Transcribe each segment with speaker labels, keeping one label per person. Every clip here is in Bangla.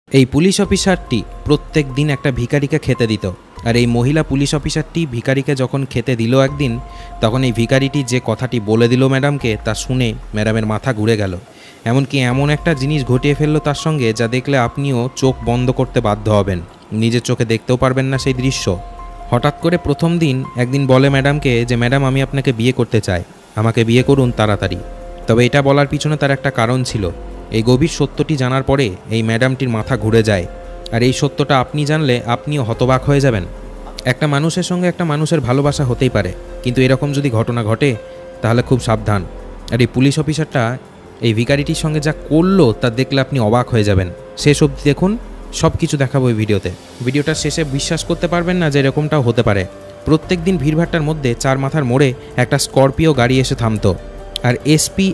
Speaker 1: এই পুলিশ অফিসারটি প্রত্যেক দিন একটা ভিখারিকে খেতে দিত। আর এই মহিলা পুলিশ অফিসারটি ভিখারিকে যখন খেতে দিল একদিন, তখন এই ভিখারিটি যে কথাটি বলে দিল ম্যাডামকে, তা শুনে ম্যাডামের মাথা ঘুরে গেল। এমনকি এমন একটা জিনিস ঘটিয়ে ফেললো তার সঙ্গে, যা দেখলে আপনিও চোখ বন্ধ করতে বাধ্য হবেন, নিজের চোখে দেখতেও পারবেন না সেই দৃশ্য। হঠাৎ করে প্রথম দিন একদিন বলে ম্যাডামকে যে, ম্যাডাম আমি আপনাকে বিয়ে করতে চাই, আমাকে বিয়ে করুন তাড়াতাড়ি। তবে এটা বলার পিছনে তার একটা কারণ ছিল। এই গভীর সত্যটি জানার পরে এই ম্যাডামটির মাথা ঘুরে যায়। আর এই সত্যটা আপনি জানলে আপনিও হতবাক হয়ে যাবেন। একটা মানুষের সঙ্গে একটা মানুষের ভালোবাসা হতেই পারে, কিন্তু এরকম যদি ঘটনা ঘটে তাহলে খুব সাবধান। আর এই পুলিশ অফিসারটা এই ভিখারিটির সঙ্গে যা করলো তা দেখলে আপনি অবাক হয়ে যাবেন। শেষ অবধি দেখুন, সব কিছু দেখাবো এই ভিডিওতে। ভিডিওটার শেষে বিশ্বাস করতে পারবেন না যে এরকমটাও হতে পারে। প্রত্যেক দিন ভিড়ভাট্টার মধ্যে চার মাথার মোড়ে একটা স্করপিও গাড়ি এসে থামতো, আর এসপি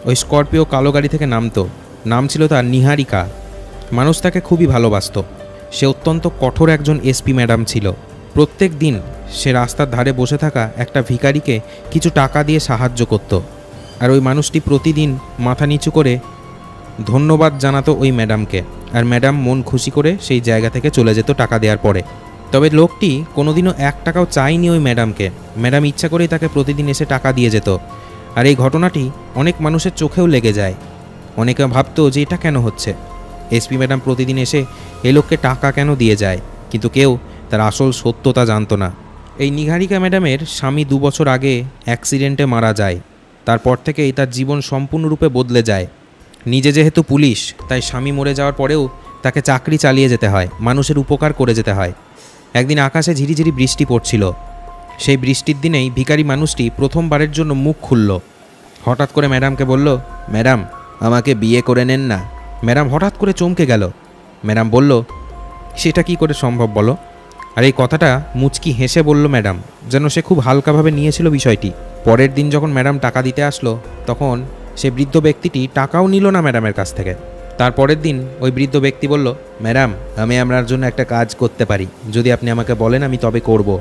Speaker 1: ওই স্করপিও কালো গাড়ি থেকে নামতো। নাম ছিল তার নিহারিকা। মানুষ তাকে খুবই ভালোবাসত। সে অত্যন্ত কঠোর একজন এসপি ম্যাডাম ছিল। প্রত্যেক দিন সে রাস্তার ধারে বসে থাকা একটা ভিখারিকে কিছু টাকা দিয়ে সাহায্য করত। আর ওই মানুষটি প্রতিদিন মাথা নিচু করে ধন্যবাদ জানাতো ওই ম্যাডামকে। আর ম্যাডাম মন খুশি করে সেই জায়গা থেকে চলে যেত টাকা দেওয়ার পরে। তবে লোকটি কোনোদিনও 1 টাকাও চায়নি ওই ম্যাডামকে। ম্যাডাম ইচ্ছা করেই তাকে প্রতিদিন এসে টাকা দিয়ে যেত। আর এই ঘটনাটি অনেক মানুষের চোখেও লেগে যায়। অনেকে ভাবতো যে এটা কেন হচ্ছে, এসপি ম্যাডাম প্রতিদিন এসে এই লোককে টাকা কেন দিয়ে যায়, কিন্তু কেউ তার আসল সত্যতা জানতো না। এই নিহারিকা ম্যাডামের স্বামী 2 বছর আগে অ্যাক্সিডেন্টে মারা যায়। তারপর থেকেই তার জীবন সম্পূর্ণরূপে বদলে যায়। নিজে যেহেতু পুলিশ, তাই স্বামী মরে যাওয়ার পরেও তাকে চাকরি চালিয়ে যেতে হয়, মানুষের উপকার করে যেতে হয়। একদিন আকাশে ঝিরিঝিরি বৃষ্টি পড়ছিল। সেই বৃষ্টির দিনেই ভিখারি মানুষটি প্রথমবারের জন্য মুখ খুলল। হঠাৎ করে ম্যাডামকে বলল, ম্যাডাম আমাকে বিয়ে করে নেন না। ম্যাডাম হঠাৎ করে চমকে গেল। ম্যাডাম বলল, সেটা কি করে সম্ভব বলো? আর এই কথাটা মুচকি হেসে বলল ম্যাডাম, যেন সে খুব হালকাভাবে নিয়েছিল বিষয়টি। পরের দিন যখন ম্যাডাম টাকা দিতে আসলো, তখন সে বৃদ্ধ ব্যক্তিটি টাকাও নিল না ম্যাডামের কাছ থেকে। তারপরের দিন ওই বৃদ্ধ ব্যক্তি বলল, ম্যাডাম আমি আপনার জন্য একটা কাজ করতে পারি, যদি আপনি আমাকে বলেন আমি তবে করব।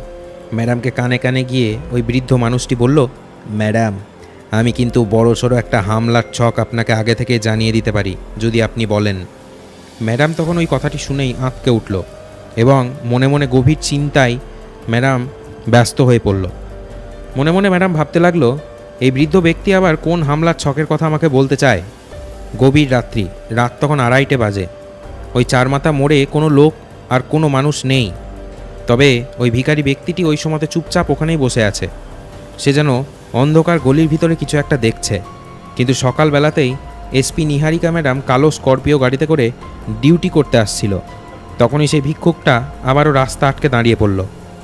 Speaker 1: ম্যাডামকে কানে কানে গিয়ে ওই বৃদ্ধ মানুষটি বলল, ম্যাডাম আমি কিন্তু বড়সড় একটা হামলার ছক আপনাকে আগে থেকে জানিয়ে দিতে পারি, যদি আপনি বলেন। ম্যাডাম তখন ওই কথাটি শুনেই আঁতকে উঠল এবং মনে মনে গভীর চিন্তায় ম্যাডাম ব্যস্ত হয়ে পড়ল। মনে মনে ম্যাডাম ভাবতে লাগলো, এই বৃদ্ধ ব্যক্তি আবার কোন হামলার ছকের কথা আমাকে বলতে চায়। গভীর রাত্রি, রাত তখন 2:30 বাজে। ওই চারমাথা মোড়ে কোনো লোক আর কোনো মানুষ নেই। তবে ওই ভিখারি ব্যক্তিটি ওই সময়তে চুপচাপ ওখানেই বসে আছে। সে যেন অন্ধকার গলির ভিতরে কিছু একটা দেখছে। কিন্তু সকালবেলাতেই এসপি নিহারিকা ম্যাডাম কালো স্করপিও গাড়িতে করে ডিউটি করতে আসছিল। তখনই সেই ভিক্ষুকটা আবারও রাস্তা আটকে দাঁড়িয়ে পড়ল।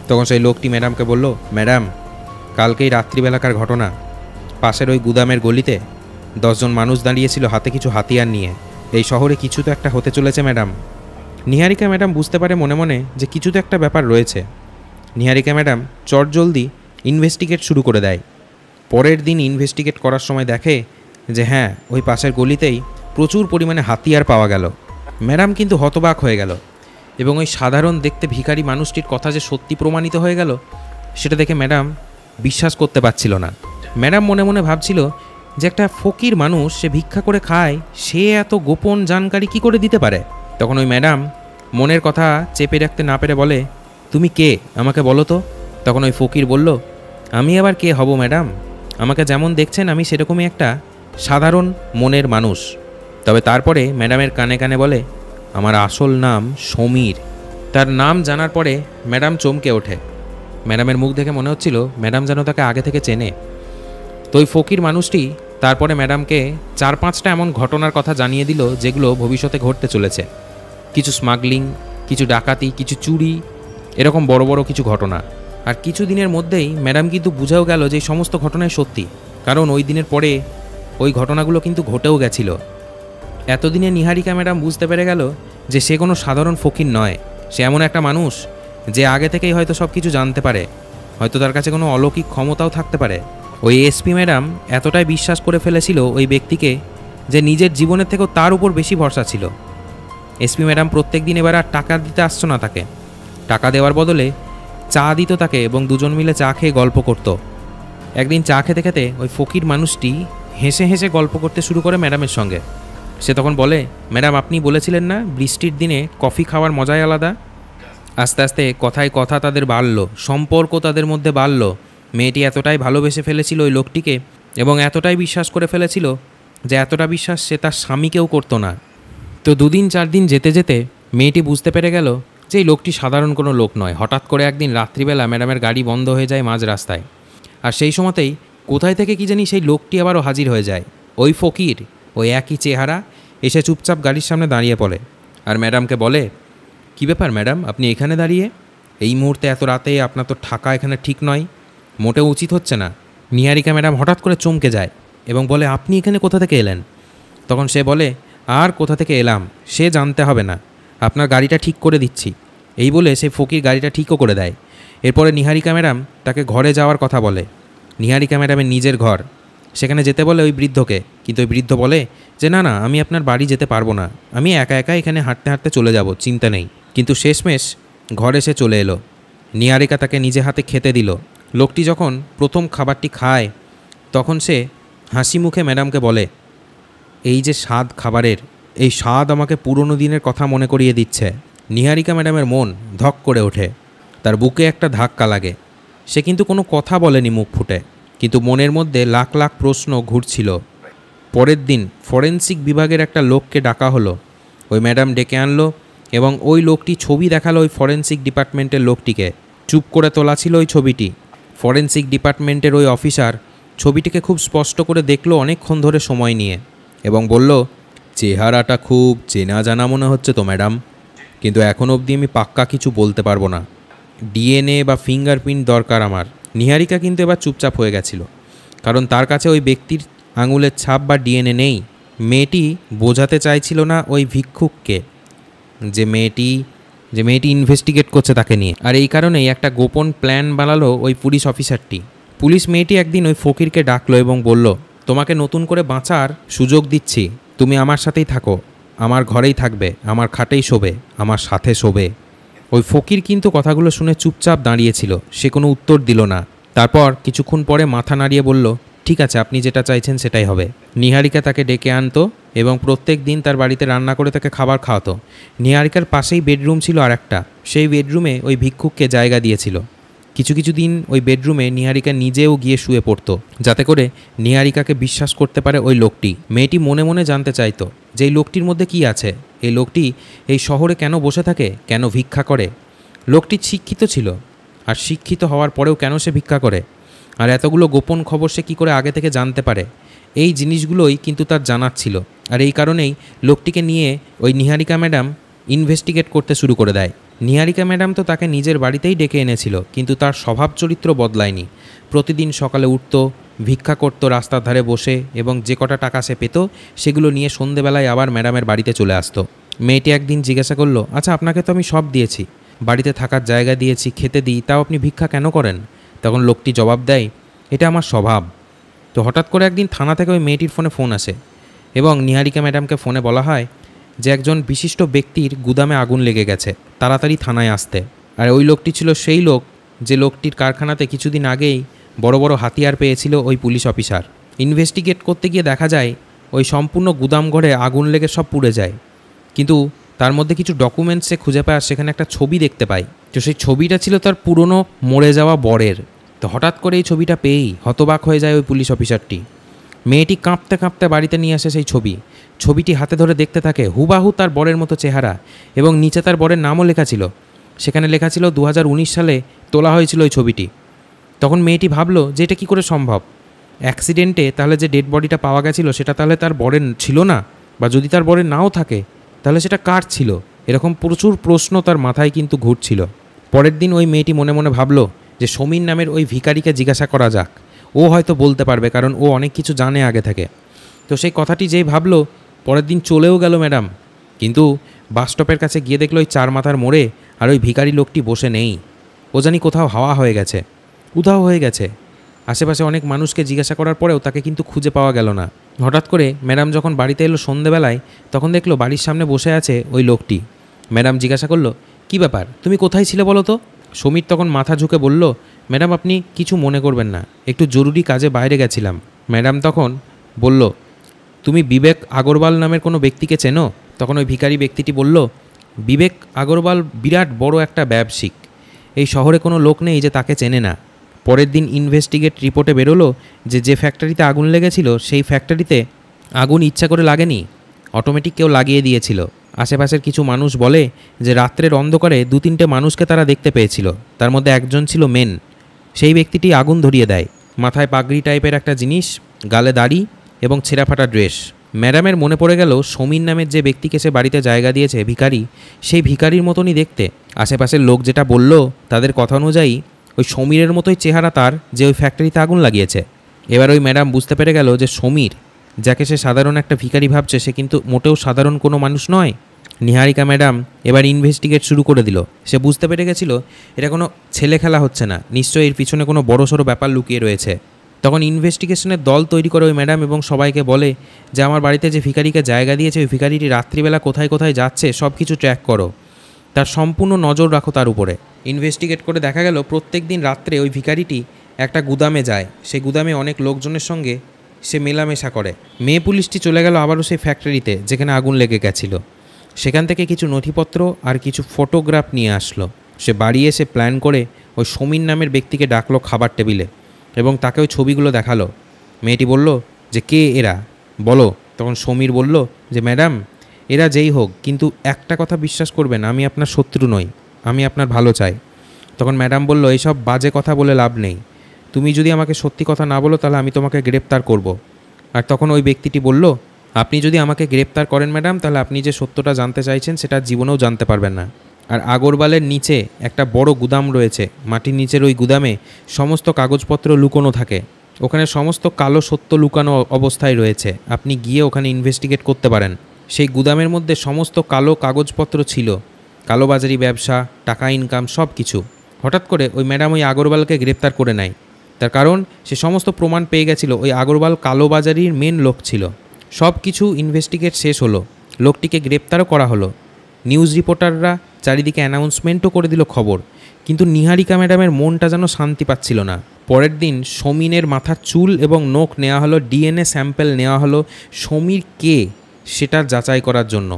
Speaker 1: তখন সেই লোকটি ম্যাডামকে বলল, ম্যাডাম কালকেই রাত্রিবেলাকার ঘটনা। পাশের ওই গুদামের গলিতে 10 জন মানুষ দাঁড়িয়েছিল হাতে কিছু হাতিয়ার নিয়ে। এই শহরে কিছু তো একটা হতে চলেছে ম্যাডাম। নিহারিকা ম্যাডাম বুঝতে পারে মনে মনে যে কিছু তো একটা ব্যাপার রয়েছে। নিহারিকা ম্যাডাম চটজলদি ইনভেস্টিগেট শুরু করে দেয়। পরের দিন ইনভেস্টিগেট করার সময় দেখে যে হ্যাঁ, ওই পাশের গলিতেই প্রচুর পরিমাণে হাতিয়ার পাওয়া গেল। ম্যাডাম কিন্তু হতবাক হয়ে গেল এবং ওই সাধারণ দেখতে ভিখারি মানুষটির কথা যে সত্যি প্রমাণিত হয়ে গেল, সেটা দেখে ম্যাডাম বিশ্বাস করতে পারছিল না। ম্যাডাম মনে মনে ভাবছিল যে একটা ফকির মানুষ, সে ভিক্ষা করে খায়, সে এত গোপন জানকারি কি করে দিতে পারে। তখন ওই ম্যাডাম মনের কথা চেপে রাখতে না পেরে বলে, তুমি কে আমাকে বলো তো। তখন ওই ফকির বলল, আমি আবার কে হব ম্যাডাম, আমাকে যেমন দেখছেন আমি সেরকমই একটা সাধারণ মনের মানুষ। তবে তারপরে ম্যাডামের কানে কানে বলে, আমার আসল নাম সমীর। তার নাম জানার পরে ম্যাডাম চমকে ওঠে। ম্যাডামের মুখ দেখে মনে হচ্ছিল ম্যাডাম যেন তাকে আগে থেকে চেনে। তো ওই ফকির মানুষটি তারপরে ম্যাডামকে 4-5টা এমন ঘটনার কথা জানিয়ে দিল যেগুলো ভবিষ্যতে ঘটতে চলেছে। কিছু স্মাগলিং, কিছু ডাকাতি, কিছু চুরি, এরকম বড় বড় কিছু ঘটনা। আর কিছু দিনের মধ্যেই ম্যাডাম কিন্তু বুঝেও গেল যে সমস্ত ঘটনাই সত্যি, কারণ ওই দিনের পরে ওই ঘটনাগুলো কিন্তু ঘটেও গেছিল। এতদিনে নিহারিকা ম্যাডাম বুঝতে পেরে গেল যে সে কোনো সাধারণ ফকির নয়। সে এমন একটা মানুষ যে আগে থেকেই হয়তো সব কিছু জানতে পারে, হয়তো তার কাছে কোনো অলৌকিক ক্ষমতাও থাকতে পারে। ওই এসপি ম্যাডাম এতটাই বিশ্বাস করে ফেলেছিল ওই ব্যক্তিকে যে নিজের জীবনের থেকেও তার উপর বেশি ভরসা ছিল। এসপি ম্যাডাম প্রত্যেক দিন এবার আর টাকা দিতে আসতো না তাকে। টাকা দেওয়ার বদলে চা দিত তাকে এবং দুজন মিলে চা খেয়ে গল্প করত। একদিন চা খেতে খেতে ওই ফকির মানুষটি হেসে হেসে গল্প করতে শুরু করে ম্যাডামের সঙ্গে। সে তখন বলে, ম্যাডাম আপনি বলেছিলেন না বৃষ্টির দিনে কফি খাওয়ার মজাই আলাদা। আস্তে আস্তে কথায় কথা তাদের বাড়ল, সম্পর্ক তাদের মধ্যে বাড়ল। মেয়েটি এতটাই ভালোবেসে ফেলেছিল ওই লোকটিকে এবং এতটাই বিশ্বাস করে ফেলেছিল যে এতটা বিশ্বাস সে তার স্বামীকেও করতো না। তো 2-4 দিন যেতে যেতে মেয়েটি বুঝতে পেরে গেল যে এই লোকটি সাধারণ কোনো লোক নয়। হঠাৎ করে একদিন রাত্রিবেলা ম্যাডামের গাড়ি বন্ধ হয়ে যায় মাঝ রাস্তায়। আর সেই সময়তেই কোথায় থেকে কি জানি সেই লোকটি আবারও হাজির হয়ে যায়। ওই ফকির, ওই একই চেহারা, এসে চুপচাপ গাড়ির সামনে দাঁড়িয়ে পড়ে আর ম্যাডামকে বলে, কী ব্যাপার ম্যাডাম, আপনি এখানে দাঁড়িয়ে? এই মুহূর্তে এত রাতে আপনার তো থাকা এখানে ঠিক নয়, মোটেও উচিত হচ্ছে না। নিহারিকা ম্যাডাম হঠাৎ করে চমকে যায় এবং বলে, আপনি এখানে কোথা থেকে এলেন? তখন সে বলে, আর কোথা থেকে এলাম সে জানতে হবে না, আপনার গাড়িটা ঠিক করে দিচ্ছি। এই বলে সে ফকির গাড়িটা ঠিকও করে দেয়। এরপরে নিহারিকা ম্যাডাম তাকে ঘরে যাওয়ার কথা বলে। নিহারিকা ম্যাডামের নিজের ঘর, সেখানে যেতে বলে ওই বৃদ্ধকে। কিন্তু ওই বৃদ্ধ বলে যে না না, আমি আপনার বাড়ি যেতে পারবো না, আমি একা একা এখানে হাঁটতে হাঁটতে চলে যাব, চিন্তা নেই। কিন্তু শেষমেশ ঘরে সে চলে এলো। নিহারিকা তাকে নিজে হাতে খেতে দিল। লোকটি যখন প্রথম খাবারটি খায় তখন সে হাসি মুখে ম্যাডামকে বলে, এই যে স্বাদ খাবারের, এই স্বাদ আমাকে পুরনো দিনের কথা মনে করিয়ে দিচ্ছে। নিহারিকা ম্যাডামের মন ধক করে ওঠে, তার বুকে একটা ধাক্কা লাগে। সে কিন্তু কোনো কথা বলেনি মুখ ফুটে, কিন্তু মনের মধ্যে লাখ লাখ প্রশ্ন ঘুরছিল। পরের দিন ফরেন্সিক বিভাগের একটা লোককে ডাকা হলো। ওই ম্যাডাম ডেকে আনলো এবং ওই লোকটি ছবি দেখালো ওই ফরেন্সিক ডিপার্টমেন্টের লোকটিকে। চুপ করে তোলা ছিল ওই ছবিটি। ফরেন্সিক ডিপার্টমেন্টের ওই অফিসার ছবিটিকে খুব স্পষ্ট করে দেখলো অনেকক্ষণ ধরে সময় নিয়ে এবং বলল, চেহারাটা খুব চেনা জানা মনে হচ্ছে তো ম্যাডাম, কিন্তু এখন অবধি আমি পাক্কা কিছু বলতে পারবো না। ডিএনএ বা ফিঙ্গারপ্রিন্ট দরকার আমার। নিহারিকা কিন্তু এবার চুপচাপ হয়ে গেছিল, কারণ তার কাছে ওই ব্যক্তির আঙুলের ছাপ বা ডিএনএ নেই। মেয়েটি বোঝাতে চাইছিল না ওই ভিক্ষুককে যে মেয়েটি ইনভেস্টিগেট করছে তাকে নিয়ে। আর এই কারণেই একটা গোপন প্ল্যান বানালো ওই পুলিশ অফিসারটি। পুলিশ মেয়েটি একদিন ওই ফকিরকে ডাকলো এবং বলল, তোমাকে নতুন করে বাঁচার সুযোগ দিচ্ছি, তুমি আমার সাথেই থাকো, আমার ঘরেই থাকবে, আমার খাটেই শোবে, আমার সাথে শোবে। ওই ফকির কিন্তু কথাগুলো শুনে চুপচাপ দাঁড়িয়েছিল, সে কোনো উত্তর দিল না। তারপর কিছুক্ষণ পরে মাথা নাড়িয়ে বলল, ঠিক আছে, আপনি যেটা চাইছেন সেটাই হবে। নিহারিকা তাকে ডেকে আনতো এবং প্রত্যেক দিন তার বাড়িতে রান্না করে তাকে খাবার খাওয়াতো। নিহারিকার পাশেই বেডরুম ছিল আর একটা, সেই বেডরুমে ওই ভিক্ষুককে জায়গা দিয়েছিল। কিছু কিছু দিন ওই বেডরুমে নিহারিকা নিজেও গিয়ে শুয়ে পড়তো, যাতে করে নিহারিকাকে বিশ্বাস করতে পারে ওই লোকটি। মেয়েটি মনে মনে জানতে চাইতো যে এই লোকটির মধ্যে কি আছে, এই লোকটি এই শহরে কেন বসে থাকে, কেন ভিক্ষা করে। লোকটি শিক্ষিত ছিল, আর শিক্ষিত হওয়ার পরেও কেন সে ভিক্ষা করে, আর এতগুলো গোপন খবর সে কী করে আগে থেকে জানতে পারে। এই জিনিসগুলোই কিন্তু তার জানার ছিল। আর এই কারণেই লোকটিকে নিয়ে ওই নিহারিকা ম্যাডাম ইনভেস্টিগেট করতে শুরু করে দেয়। নিহারিকা ম্যাডাম তো তাকে নিজের বাড়িতেই ডেকে এনেছিল, কিন্তু তার স্বভাব চরিত্র বদলায়নি। প্রতিদিন সকালে উঠত, ভিক্ষা করত রাস্তার ধারে বসে, এবং যে কটা টাকা সে পেত সেগুলো নিয়ে সন্ধেবেলায় আবার ম্যাডামের বাড়িতে চলে আসতো। মেয়েটি একদিন জিজ্ঞাসা করলো, আচ্ছা আপনাকে তো আমি সব দিয়েছি, বাড়িতে থাকার জায়গা দিয়েছি, খেতে দিই, তাও আপনি ভিক্ষা কেন করেন? তখন লোকটি জবাব দেয়, এটা আমার স্বভাব। তো হঠাৎ করে একদিন থানা থেকে ওই মেয়েটির ফোন আসে এবং নিহারিকা ম্যাডামকে ফোনে বলা হয় যে একজন বিশিষ্ট ব্যক্তির গুদামে আগুন লেগে গেছে, তাড়াতাড়ি থানায় আসতে। আর ওই লোকটি ছিল সেই লোক যে লোকটির কারখানাতে কিছুদিন আগেই বড় বড় হাতিয়ার পেয়েছিল ওই পুলিশ অফিসার। ইনভেস্টিগেট করতে গিয়ে দেখা যায় ওই সম্পূর্ণ গুদাম ঘরে আগুন লেগে সব পুড়ে যায়, কিন্তু তার মধ্যে কিছু ডকুমেন্টস সে খুঁজে পায়, সেখানে একটা ছবি দেখতে পায়। তো সেই ছবিটা ছিল তার পুরনো মরে যাওয়া বরের। তো হঠাৎ করে এই ছবিটা পেয়েই হতবাক হয়ে যায় ওই পুলিশ অফিসারটি। মেয়েটি কাঁপতে কাঁপতে বাড়িতে নিয়ে আসে সেই ছবিটি হাতে ধরে দেখতে থাকে, হুবাহু তার বরের মতো চেহারা, এবং নিচে তার বরের নামও লেখা ছিল। সেখানে লেখা ছিল 2019 সালে তোলা হয়েছিল ওই ছবিটি। তখন মেয়েটি ভাবলো যে এটা কী করে সম্ভব, অ্যাক্সিডেন্টে তাহলে যে ডেড বডিটা পাওয়া গেছিলো সেটা তাহলে তার বরের ছিল না, বা যদি তার বরের নাও থাকে তাহলে সেটা কার ছিল। এরকম প্রচুর প্রশ্ন তার মাথায় কিন্তু ঘুরছিল। পরের দিন ওই মেয়েটি মনে মনে ভাবলো যে সমীর নামের ওই ভিখারিকে জিজ্ঞাসা করা যাক, ও হয়তো বলতে পারবে, কারণ ও অনেক কিছু জানে আগে থেকে। তো সেই কথাটি যেই ভাবলো, পরের দিন চলেও গেল ম্যাডাম, কিন্তু বাস স্টপের কাছে গিয়ে দেখলো ওই চার মাথার মোড়ে আর ওই ভিখারি লোকটি বসে নেই। ও জানি কোথাও হাওয়া হয়ে গেছে, উধাও হয়ে গেছে। আশেপাশে অনেক মানুষকে জিজ্ঞাসা করার পরেও তাকে কিন্তু খুঁজে পাওয়া গেল না। হঠাৎ করে ম্যাডাম যখন বাড়িতে এলো সন্ধেবেলায়, তখন দেখলো বাড়ির সামনে বসে আছে ওই লোকটি। ম্যাডাম জিজ্ঞাসা করলো, কী ব্যাপার, তুমি কোথায় ছিলে বলো তো? সমীর তখন মাথা ঝুঁকে বলল, ম্যাডাম আপনি কিছু মনে করবেন না, একটু জরুরি কাজে বাইরে গেছিলাম। ম্যাডাম তখন বলল, তুমি বিবেক আগরওয়াল নামের কোনো ব্যক্তিকে চেনো? তখন ওই ভিখারি ব্যক্তিটি বলল, বিবেক আগরওয়াল বিরাট বড় একটা ব্যবসায়িক, এই শহরে কোনো লোক নেই যে তাকে চেনে না। পরের দিন ইনভেস্টিগেট রিপোর্টে বেরোলো যে ফ্যাক্টরিতে আগুন লেগেছিল সেই ফ্যাক্টরিতে আগুন ইচ্ছা করে লাগেনি, অটোমেটিক কেউ লাগিয়ে দিয়েছিল। আশেপাশের কিছু মানুষ বলে যে রাত্রের অন্ধকারে 2-3টে মানুষকে তারা দেখতে পেয়েছিল, তার মধ্যে একজন ছিল মেন। সেই ব্যক্তিটি আগুন ধরিয়ে দেয়। মাথায় পাগড়ি টাইপের একটা জিনিস, গালে দাড়ি এবং ছেঁড়াফাটা ড্রেস। ম্যাডামের মনে পড়ে গেল সমীর নামের যে ব্যক্তিকে সে বাড়িতে জায়গা দিয়েছে, ভিখারি, সেই ভিখারির মতনই দেখতে। আশেপাশের লোক যেটা বলল তাদের কথা অনুযায়ী ওই সমীরের মতোই চেহারা তার, যে ওই ফ্যাক্টরিতে আগুন লাগিয়েছে। এবার ওই ম্যাডাম বুঝতে পেরে গেল যে সমীর, যাকে সে সাধারণ একটা ভিখারি ভাবছে, সে কিন্তু মোটেও সাধারণ কোনো মানুষ নয়। নিহারিকা ম্যাডাম এবার ইনভেস্টিগেট শুরু করে দিল। সে বুঝতে পেরে গেছিল এটা কোনো ছেলে খেলা হচ্ছে না, নিশ্চয়ই এর পিছনে কোনো বড়সড় ব্যাপার লুকিয়ে রয়েছে। তখন ইনভেস্টিগেশনের দল তৈরি করে ওই ম্যাডাম এবং সবাইকে বলে যে আমার বাড়িতে যে ভিখারিকে জায়গা দিয়েছে, ওই ভিখারিটি রাত্রিবেলা কোথায় কোথায় যাচ্ছে সব কিছু ট্র্যাক করো, তার সম্পূর্ণ নজর রাখো তার উপরে। ইনভেস্টিগেট করে দেখা গেল প্রত্যেক দিন রাত্রে ওই ভিখারিটি একটা গুদামে যায়, সেই গুদামে অনেক লোকজনের সঙ্গে সে মেলামেশা করে। মেয়ে পুলিশটি চলে গেল আবারও সেই ফ্যাক্টরিতে যেখানে আগুন লেগে গেছিলো। সেখান থেকে কিছু নথিপত্র আর কিছু ফটোগ্রাফ নিয়ে আসলো। সে বাড়ি এসে প্ল্যান করে ওই সমীর নামের ব্যক্তিকে ডাকলো খাবার টেবিলে এবং তাকে ওই ছবিগুলো দেখালো। মেয়েটি বলল যে কে এরা, বলো। তখন সমীর বলল যে ম্যাডাম, এরা যেই হোক, কিন্তু একটা কথা বিশ্বাস করবেন, আমি আপনার শত্রু নই, আমি আপনার ভালো চাই। তখন ম্যাডাম বলল, এইসব বাজে কথা বলে লাভ নেই, তুমি যদি আমাকে সত্যি কথা না বলো তাহলে আমি তোমাকে গ্রেপ্তার করব। আর তখন ওই ব্যক্তিটি বলল, আপনি যদি আমাকে গ্রেপ্তার করেন ম্যাডাম, তাহলে আপনি যে সত্যটা জানতে চাইছেন সেটা জীবনেও জানতে পারবেন না। আর আগরওয়ালের নিচে একটা বড় গুদাম রয়েছে, মাটির নিচের ওই গুদামে সমস্ত কাগজপত্র লুকোনো থাকে, ওখানে সমস্ত কালো সত্য লুকানো অবস্থায় রয়েছে, আপনি গিয়ে ওখানে ইনভেস্টিগেট করতে পারেন। সেই গুদামের মধ্যে সমস্ত কালো কাগজপত্র ছিল, কালোবাজারি ব্যবসা, টাকা ইনকাম সব কিছু। হঠাৎ করে ওই ম্যাডাম ওই আগরওয়ালকে গ্রেপ্তার করে নেয়, তার কারণ সে সমস্ত প্রমাণ পেয়ে গেছিল ওই আগরওয়াল কালোবাজারির মেন লোক ছিল। সব কিছু ইনভেস্টিগেট শেষ হলো, লোকটিকে গ্রেপ্তারও করা হলো। নিউজ রিপোর্টাররা চারিদিকে অ্যানাউন্সমেন্টও করে দিল খবর, কিন্তু নিহারিকা ম্যাডামের মনটা যেন শান্তি পাচ্ছিল না। পরের দিন সমীরের মাথার চুল এবং নখ নেওয়া হলো, ডিএনএ স্যাম্পল নেওয়া হলো সমীর কে সেটা যাচাই করার জন্য।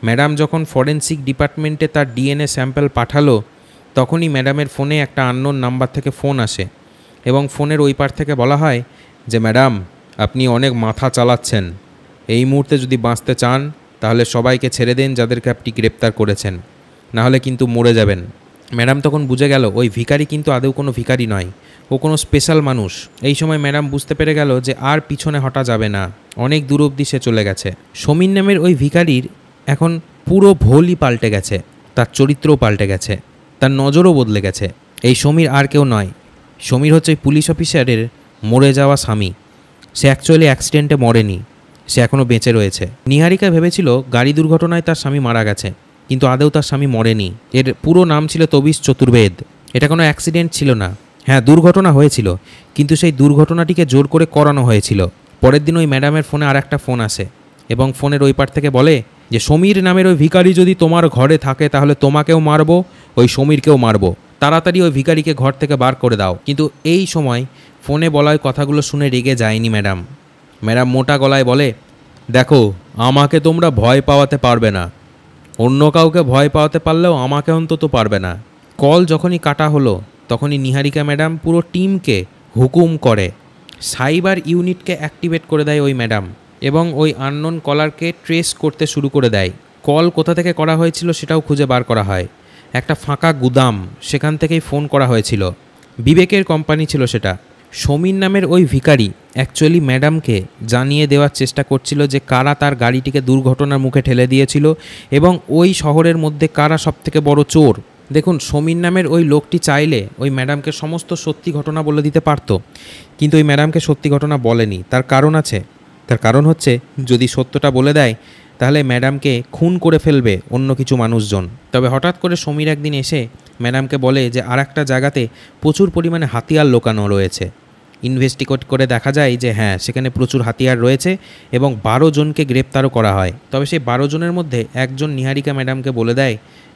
Speaker 1: ম্যাডাম যখন ফরেনসিক ডিপার্টমেন্টে তার ডিএনএ স্যাম্পল পাঠালো, তখনই ম্যাডামের ফোনে একটা আননোন নাম্বার থেকে ফোন আসে এবং ফোনের ওই পার থেকে বলা হয় যে ম্যাডাম, আপনি অনেক মাথা চালাচ্ছেন, এই মুহূর্তে যদি বাঁচতে চান তাহলে সবাইকে ছেড়ে দেন যাদেরকে আপনি গ্রেপ্তার করেছেন, নাহলে কিন্তু মরে যাবেন। ম্যাডাম তখন বুঝে গেল ওই ভিখারি কিন্তু আদৌ কোনো ভিখারি নয়, ও কোনো স্পেশাল মানুষ। এই সময় ম্যাডাম বুঝতে পেরে গেল যে আর পিছনে হটা যাবে না, অনেক দূর অবধি সে চলে গেছে। সমীর নামের ওই ভিখারির এখন পুরো ভোলই পাল্টে গেছে, তার চরিত্রও পাল্টে গেছে, তার নজরও বদলে গেছে। এই সমীর আর কেউ নয়, সমীর হচ্ছে ওই পুলিশ অফিসারের মরে যাওয়া স্বামী। সে অ্যাকচুয়ালি অ্যাক্সিডেন্টে মরেনি, সে এখনও বেঁচে রয়েছে। নিহারিকা ভেবেছিল গাড়ি দুর্ঘটনায় তার স্বামী মারা গেছে, কিন্তু আদৌ তার স্বামী মরেনি। এর পুরো নাম ছিল তবিশ চতুর্বেদ। এটা কোনো অ্যাক্সিডেন্ট ছিল না, হ্যাঁ দুর্ঘটনা হয়েছিল, কিন্তু সেই দুর্ঘটনাটিকে জোর করে করানো হয়েছিল। পরের দিন ওই ম্যাডামের ফোনে আর একটা ফোন আসে এবং ফোনের ওই পার থেকে বলে যে সমীর নামের ওই ভিখারি যদি তোমার ঘরে থাকে তাহলে তোমাকেও মারবো, ওই সমীরকেও মারবো, তাড়াতাড়ি ওই ভিখারিকে ঘর থেকে বার করে দাও। কিন্তু এই সময় ফোনে বলা ওই কথাগুলো শুনে রেগে যায়নি ম্যাডাম। ম্যাডাম মোটা গলায় বলে, দেখো, আমাকে তোমরা ভয় পাওয়াতে পারবে না, অন্য কাউকে ভয় পাওয়াতে পারলেও আমাকে অন্তত পারবে না। কল যখনই কাটা হলো তখনই নিহারিকা ম্যাডাম পুরো টিমকে হুকুম করে সাইবার ইউনিটকে অ্যাক্টিভেট করে দেয় ওই ম্যাডাম, এবং ওই আননোন কলারকে ট্রেস করতে শুরু করে দেয়। কল কোথা থেকে করা হয়েছিল সেটাও খুঁজে বার করা হয়। একটা ফাঁকা গুদাম, সেখান থেকেই ফোন করা হয়েছিল, বিবেকের কোম্পানি ছিল সেটা। সমীর নামের ওই ভিখারি অ্যাকচুয়ালি ম্যাডামকে জানিয়ে দেওয়ার চেষ্টা করছিল যে কারা তার গাড়িটিকে দুর্ঘটনার মুখে ঠেলে দিয়েছিল এবং ওই শহরের মধ্যে কারা সবথেকে বড় চোর। দেখুন, সমীর নামের ওই লোকটি চাইলে ওই ম্যাডামকে সমস্ত সত্যি ঘটনা বলে দিতে পারতো, কিন্তু ওই ম্যাডামকে সত্যি ঘটনা বলেনি। তার কারণ আছে, তার কারণ হচ্ছে যদি সত্যটা বলে দেয় তাহলে ম্যাডামকে খুন করে ফেলবে অন্য কিছু মানুষজন। তবে হঠাৎ করে সমীর একদিন এসে ম্যাডামকে বলে যে আর একটা জায়গাতে প্রচুর পরিমাণে হাতিয়ার লোকানো রয়েছে। ইনভেস্টিগেট করে দেখা যায় যে হ্যাঁ, সেখানে প্রচুর হাতিয়ার রয়েছে এবং 12 জনকে গ্রেপ্তারও করা হয়। তবে সেই 12 জনের মধ্যে একজন নিহারিকা ম্যাডামকে বলে দেয়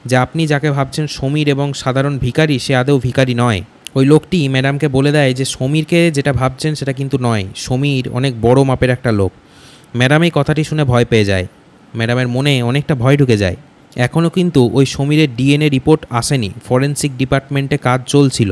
Speaker 1: যে আপনি যাকে ভাবছেন সমীর এবং সাধারণ ভিখারি, সে আদৌ ভিখারি নয়। ওই লোকটি ম্যাডামকে বলে দেয় যে সমীরকে যেটা ভাবছেন সেটা কিন্তু নয়, সমীর অনেক বড় মাপের একটা লোক, ম্যাডাম এই কথাটি শুনে ভয় পেয়ে যায়। ম্যাডামের মনে অনেকটা ভয় ঢুকে যায়। এখনও কিন্তু ওই সমীরের ডিএনএ রিপোর্ট আসেনি, ফরেনসিক ডিপার্টমেন্টে কাজ চলছিল।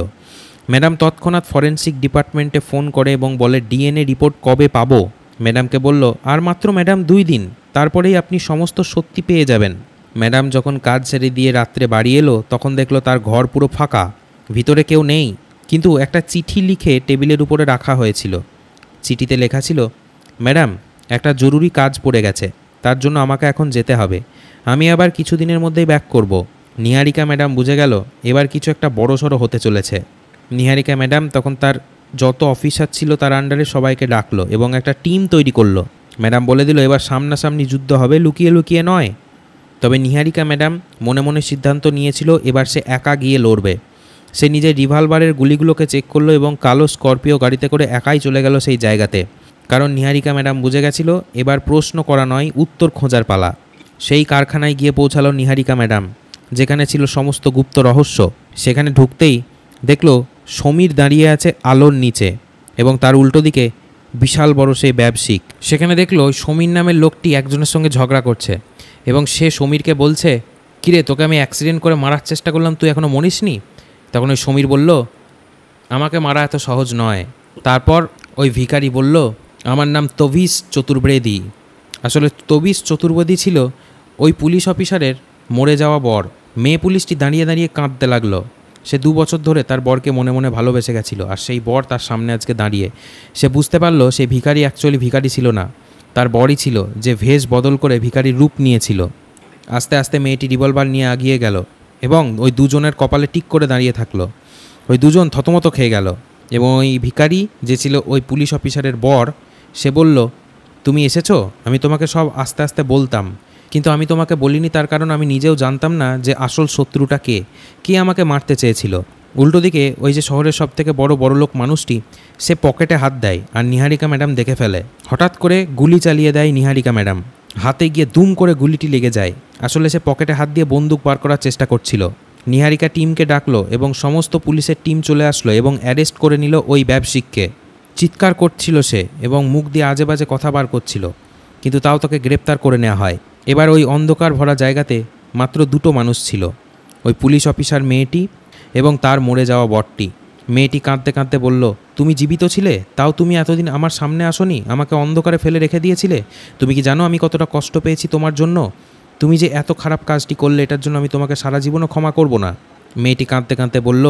Speaker 1: ম্যাডাম তৎক্ষণাৎ ফরেনসিক ডিপার্টমেন্টে ফোন করে এবং বলে ডিএনএ রিপোর্ট কবে পাবো। ম্যাডামকে বলল আর মাত্র ম্যাডাম 2 দিন, তারপরেই আপনি সমস্ত সত্যি পেয়ে যাবেন। ম্যাডাম যখন কাজ ছেড়ে দিয়ে রাত্রে বাড়ি এলো তখন দেখলো তার ঘর পুরো ফাঁকা, ভিতরে কেউ নেই, কিন্তু একটা চিঠি লিখে টেবিলের উপরে রাখা হয়েছিল। চিঠিতে লেখা ছিল, ম্যাডাম একটা জরুরি কাজ পড়ে গেছে, তার জন্য আমাকে এখন যেতে হবে, আমি আবার কিছুদিনের মধ্যেই ব্যাক করব। নিহারিকা ম্যাডাম বুঝে গেল এবার কিছু একটা বড়সড় হতে চলেছে। নিহারিকা ম্যাডাম তখন তার যত অফিসার ছিল তার আন্ডারে সবাইকে ডাকলো এবং একটা টিম তৈরি করলো। ম্যাডাম বলে দিল এবার সামনাসামনি যুদ্ধ হবে, লুকিয়ে লুকিয়ে নয়। তবে নিহারিকা ম্যাডাম মনে মনে সিদ্ধান্ত নিয়েছিল এবার সে একা গিয়ে লড়বে। সে নিজের রিভলভারের গুলিগুলোকে চেক করলো এবং কালো স্করপিও গাড়িতে করে একাই চলে গেল সেই জায়গাতে। কারণ নিহারিকা ম্যাডাম বুঝে গেছিল এবার প্রশ্ন করা নয়, উত্তর খোঁজার পালা। সেই কারখানায় গিয়ে পৌঁছালো নিহারিকা ম্যাডাম, যেখানে ছিল সমস্ত গুপ্ত রহস্য। সেখানে ঢুকতেই দেখলো সমীর দাঁড়িয়ে আছে আলোর নিচে এবং তার উল্টো দিকে বিশাল বড় সেই ব্যবসায়িক। সেখানে দেখলো ওই সমীর নামের লোকটি একজনের সঙ্গে ঝগড়া করছে এবং সে সমীরকে বলছে, কিরে তোকে আমি অ্যাক্সিডেন্ট করে মারার চেষ্টা করলাম, তুই এখনও মরিসনি? তখন ওই সমীর বলল, আমাকে মারা এত সহজ নয়। তারপর ওই ভিখারি বলল, আমার নাম তবিশ চতুর্বেদী। আসলে তবিশ চতুর্বেদী ছিল ওই পুলিশ অফিসারের মরে যাওয়া বর। মেয়ে পুলিশটি দাঁড়িয়ে দাঁড়িয়ে কাঁদতে লাগলো। সে 2 বছর ধরে তার বরকে মনে মনে ভালোবেসে গেছিল, আর সেই বর তার সামনে আজকে দাঁড়িয়ে। সে বুঝতে পারলো সেই ভিখারি অ্যাকচুয়ালি ভিখারি ছিল না, তার বরই ছিল, যে ভেষ বদল করে ভিখারির রূপ নিয়েছিল। আস্তে আস্তে মেয়েটি রিভলভার নিয়ে এগিয়ে গেল এবং ওই দুজনের কপালে টিক করে দাঁড়িয়ে থাকলো। ওই দুজন থতমত খেয়ে গেল এবং ওই ভিখারি যে ছিল ওই পুলিশ অফিসারের বর, সে বলল, তুমি এসেছো, আমি তোমাকে সব আস্তে আস্তে বলতাম, কিন্তু আমি তোমাকে বলিনি তার কারণ আমি নিজেও জানতাম না যে আসল শত্রুটা কে আমাকে মারতে চেয়েছিল। উল্টো দিকে ওই যে শহরের সবথেকে বড়লোক মানুষটি, সে পকেটে হাত দেয় আর নিহারিকা ম্যাডাম দেখে ফেলে। হঠাৎ করে গুলি চালিয়ে দেয় নিহারিকা ম্যাডাম। হাতে গিয়ে দুম করে গুলিটি লেগে যায়। আসলে সে পকেটে হাত দিয়ে বন্দুক বার করার চেষ্টা করছিল। নিহারিকা টিমকে ডাকলো এবং সমস্ত পুলিশের টিম চলে আসলো এবং অ্যারেস্ট করে নিল ওই ব্যবসায়িককে। চিৎকার করছিল সে এবং মুখ দিয়ে আজে বাজে কথা বার করছিল, কিন্তু তাও তাকে গ্রেপ্তার করে নেওয়া হয়। এবার ওই অন্ধকার ভরা জায়গাতে মাত্র 2টো মানুষ ছিল, ওই পুলিশ অফিসার মেয়েটি এবং তার মরে যাওয়া বরটি। মেয়েটি কাঁদতে কাঁদতে বলল, তুমি জীবিত ছিলে, তাও তুমি এতদিন আমার সামনে আসোনি, আমাকে অন্ধকারে ফেলে রেখে দিয়েছিলে। তুমি কি জানো আমি কতটা কষ্ট পেয়েছি তোমার জন্য? তুমি যে এত খারাপ কাজটি করলে এটার জন্য আমি তোমাকে সারা জীবনও ক্ষমা করব না। মেয়েটি কাঁদতে কাঁদতে বলল,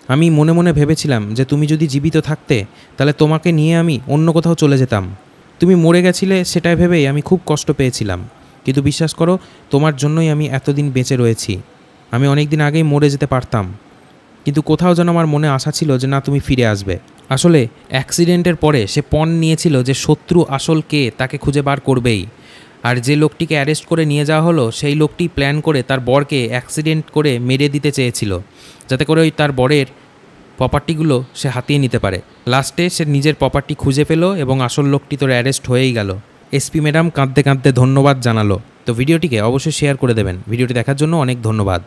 Speaker 1: আমি মনে মনে ভেবেছিলাম যে তুমি যদি জীবিত থাকতে তাহলে তোমাকে নিয়ে আমি অন্য কোথাও চলে যেতাম। তুমি মরে গেছিলে সেটাই ভেবেই আমি খুব কষ্ট পেয়েছিলাম, কিন্তু বিশ্বাস করো তোমার জন্যই আমি এতদিন বেঁচে রয়েছি। আমি অনেক দিন আগেই মরে যেতে পারতাম, কিন্তু কোথাও যেন আমার মনে আশা ছিল যে না, তুমি ফিরে আসবে। আসলে অ্যাক্সিডেন্টের পরে সে পণ নিয়েছিল যে শত্রু আসল কে তাকে খুঁজে বার করবেই। আর যে লোকটিকে অ্যারেস্ট করে নিয়ে যাওয়া হলো সেই লোকটি প্ল্যান করে তার বরকে অ্যাক্সিডেন্ট করে মেরে দিতে চেয়েছিল, যাতে করে ওই তার বরের প্রপার্টিগুলো সে হাতিয়ে নিতে পারে। লাস্টে সে নিজের প্রপার্টি খুঁজে পেল এবং আসল লোকটি তোর অ্যারেস্ট হয়েই গেল। এসপি ম্যাডাম কাঁদতে কাঁদতে ধন্যবাদ জানালো। তো ভিডিওটিকে অবশ্যই শেয়ার করে দেবেন। ভিডিওটি দেখার জন্য অনেক ধন্যবাদ।